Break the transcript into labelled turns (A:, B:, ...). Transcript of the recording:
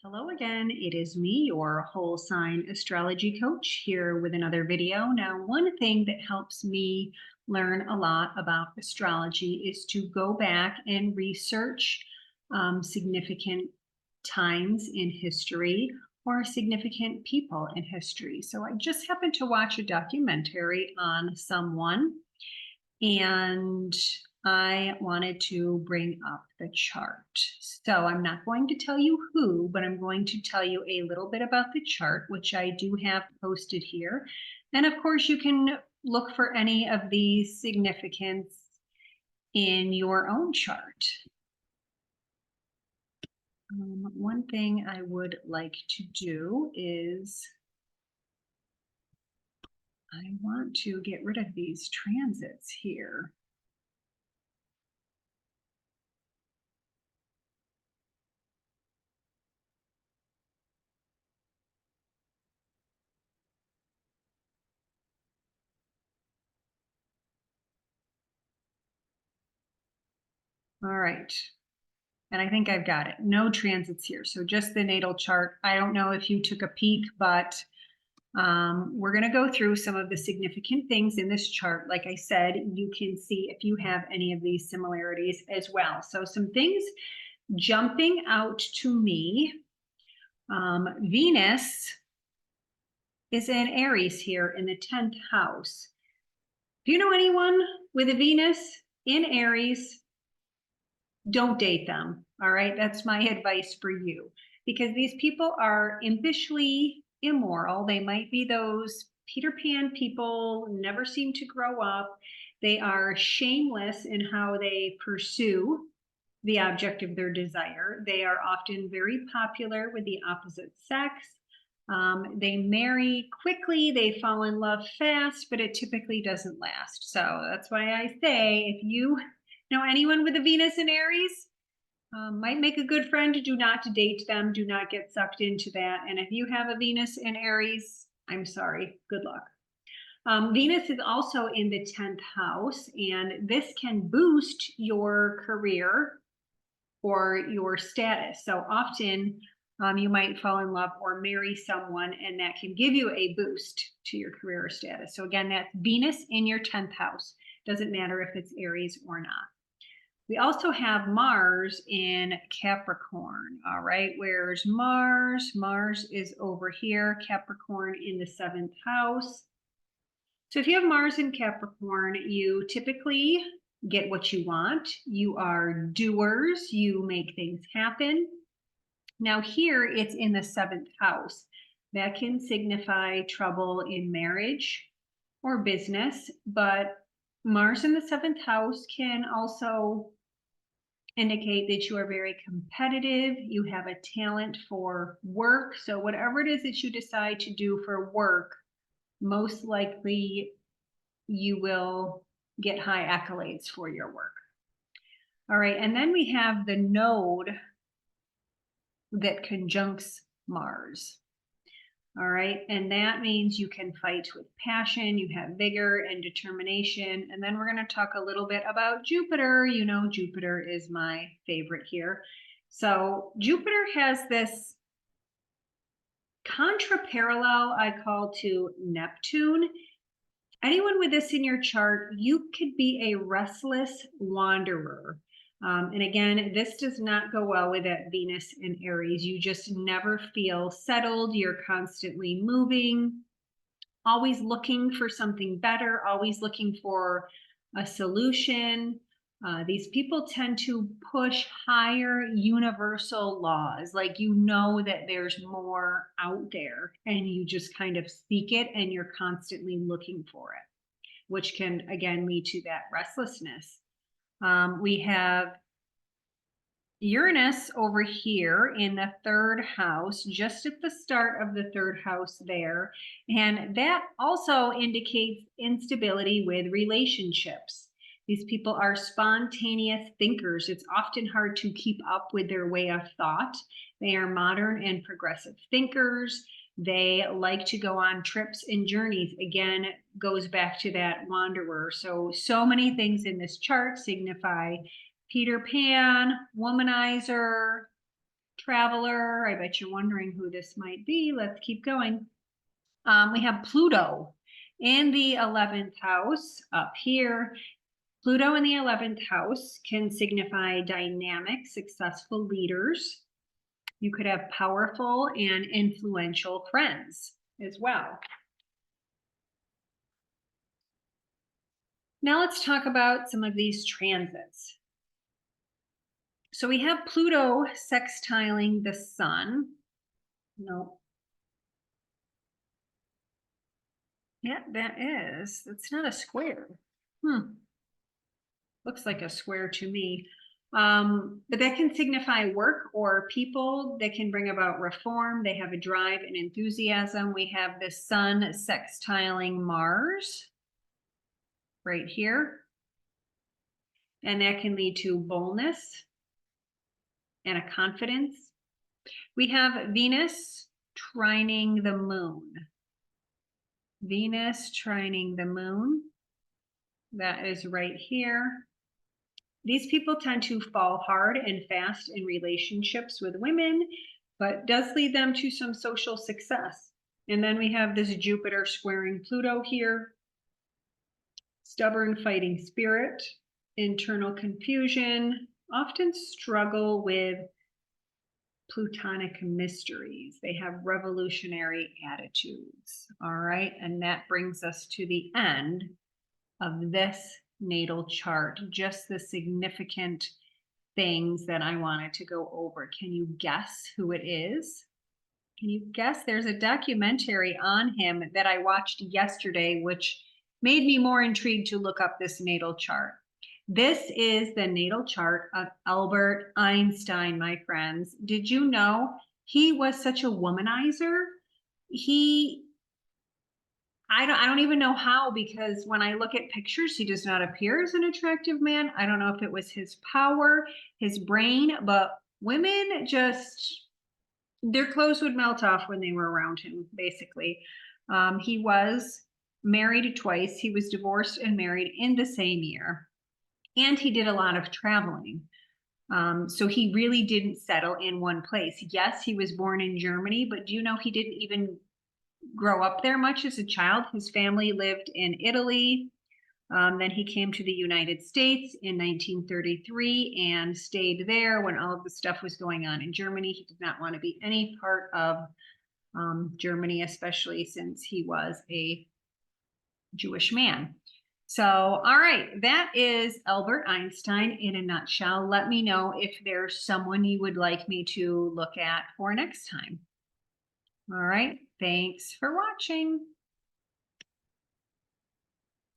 A: Hello again, it is me, your whole sign astrology coach, here with another video. Now, one thing that helps me learn a lot about astrology is to go back and research significant times in history or significant people in history. So I just happened to watch a documentary on someone, and I wanted to bring up the chart. So I'm not going to tell you who, but I'm going to tell you a little bit about the chart, which I do have posted here. And of course, you can look for any of these significance in your own chart. One thing I would like to do is I want to get rid of these transits here. All right. And I think I've got it. No transits here. So just the natal chart. I don't know if you took a peek, but we're going to go through some of the significant things in this chart. Like I said, you can see if you have any of these similarities as well. So some things jumping out to me. Venus is in Aries here in the 10th house. Do you know anyone with a Venus in Aries? Don't date them. All right. That's my advice for you, because these people are impishly immoral. They might be those Peter Pan people, never seem to grow up. They are shameless in how they pursue the object of their desire. They are often very popular with the opposite sex. They marry quickly, they fall in love fast, but it typically doesn't last. So that's why I say, if you know anyone with a Venus in Aries, might make a good friend. Do not date them. Do not get sucked into that. And if you have a Venus in Aries, I'm sorry. Good luck. Venus is also in the 10th house, and this can boost your career or your status. So often you might fall in love or marry someone, and that can give you a boost to your career or status. So again, that's Venus in your 10th house. Doesn't matter if it's Aries or not. We also have Mars in Capricorn. All right, where's Mars? Mars is over here, Capricorn in the 7th house. So if you have Mars in Capricorn, you typically get what you want. You are doers, you make things happen. Now here it's in the 7th house. That can signify trouble in marriage or business, but Mars in the 7th house can also indicate that you are very competitive. You have a talent for work. So whatever it is that you decide to do for work, most likely you will get high accolades for your work. All right, and then we have the node that conjuncts Mars. All right, and that means you can fight with passion, you have vigor and determination. And then we're going to talk a little bit about Jupiter. You know, Jupiter is my favorite here. So Jupiter has this contra-parallel, I call, to Neptune. Anyone with this in your chart, you could be a restless wanderer. And again, this does not go well with that Venus in Aries. You just never feel settled. You're constantly moving, always looking for something better, always looking for a solution. These people tend to push higher universal laws, like you know that there's more out there and you just kind of seek it and you're constantly looking for it, which can again lead to that restlessness. We have Uranus over here in the 3rd house, just at the start of the 3rd house there. And that also indicates instability with relationships. These people are spontaneous thinkers. It's often hard to keep up with their way of thought. They are modern and progressive thinkers. They like to go on trips and journeys. Again, goes back to that wanderer. So many things in this chart signify Peter Pan, womanizer, traveler. I bet you're wondering who this might be. Let's keep going. We have Pluto in the 11th house up here. Pluto in the 11th house can signify dynamic, successful leaders. You could have powerful and influential friends as well. Now let's talk about some of these transits. So we have Pluto sextiling the sun. No. Yeah, that's not a square. Looks like a square to me. But that can signify work or people that can bring about reform. They have a drive and enthusiasm. We have the sun sextiling Mars right here. And that can lead to boldness and a confidence. We have Venus trining the moon. Venus trining the moon. That is right here. These people tend to fall hard and fast in relationships with women, but does lead them to some social success. And then we have this Jupiter squaring Pluto here. Stubborn fighting spirit, internal confusion, often struggle with Plutonic mysteries. They have revolutionary attitudes. All right, and that brings us to the end of this natal chart, just the significant things that I wanted to go over. Can you guess who it is? Can you guess? There's a documentary on him that I watched yesterday, which made me more intrigued to look up this natal chart. This is the natal chart of Albert Einstein, my friends. Did you know he was such a womanizer? I don't even know how, because when I look at pictures, he does not appear as an attractive man. I don't know if it was his power, his brain, but women just, their clothes would melt off when they were around him, basically. He was married twice. He was divorced and married in the same year. And he did a lot of traveling. So he really didn't settle in one place. Yes, he was born in Germany, but do you know he didn't even grow up there much as a child? His family lived in Italy. Then he came to the United States in 1933 and stayed there when all of the stuff was going on in Germany. He did not want to be any part of Germany, especially since he was a Jewish man. So, all right, that is Albert Einstein in a nutshell. Let me know if there's someone you would like me to look at for next time. All right, thanks for watching.